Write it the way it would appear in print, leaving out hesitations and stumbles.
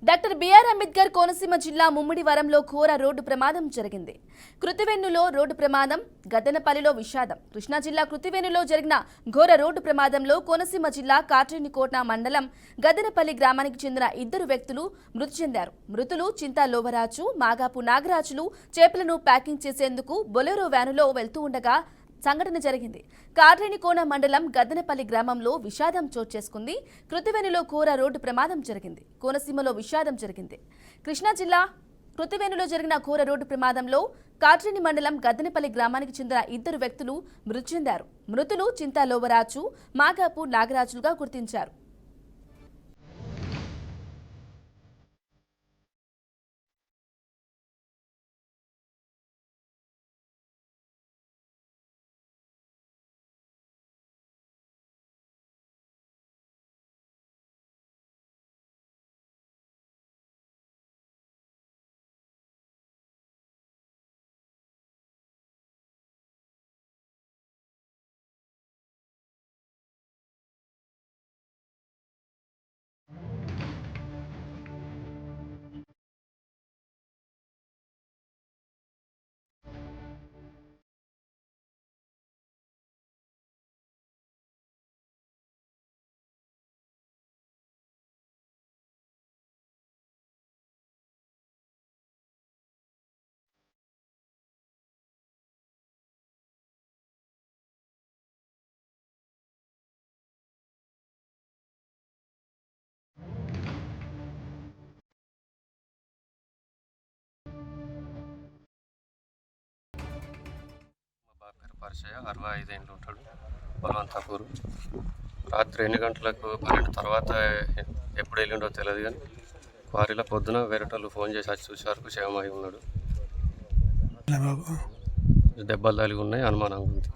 Doctor BR Ambedkar Konaseema జిల్లా ముమ్మిడివరంలో ఘోర road ప్రమాదం జరిగింది. కృతివెన్నులో రోడ్డు ప్రమాదం, గద్దెనపల్లిలో విషాదం. కృష్ణా జిల్లా కృతివెన్నులో జరిగిన ఘోర రోడ్డు ప్రమాదంలో కోనసీమ జిల్లా కాట్రేనికోట మండలం గద్దెనపల్లి గ్రామానికి చెందిన 2 వ్యక్తులు మృతి చెందారు. మృతులు చింతా లోవరాజు, మాగాపు నాగరాజులు చేపలను ప్యాకింగ్ చేసేందుకు బొలెరో వ్యానులో వెళ్తూ ఉండగా సంఘటన జరిగింది. కాట్రేనికోన మండలం గద్దెనపల్లి గ్రామంలో విషాదం చోటు చేసుకుంది. కృతివెన్నులో ఘోర రోడ్డు ప్రమాదం జరిగింది. కోనసీమలో విషాదం జరిగింది. కృష్ణా జిల్లా కృతివెన్నులో జరిగిన ఘోర రోడ్డు ప్రమాదంలో కాట్రేని మండలం గద్దెనపల్లి గ్రామానికి చెందిన 2 వ్యక్తులు మృతి చెందారు. మృతులు చింతా లోవరాజు, మాగాపు నాగరాజులుగా గుర్తించారు. పరిచయ 65 ఏళ్ళు ఉంటాడు. బలవంతాపూరు. రాత్రి ఎన్ని గంటలకు 12 తర్వాత ఎప్పుడు వెళ్ళిండో తెలియదు, కానీ క్వారీలో పొద్దున వేరేటోళ్ళు ఫోన్ చేసి వచ్చి చూసే వరకు క్షేమమై ఉన్నాడు. దెబ్బలు తగిలి ఉన్నాయి, అనుమానంగా ఉంది.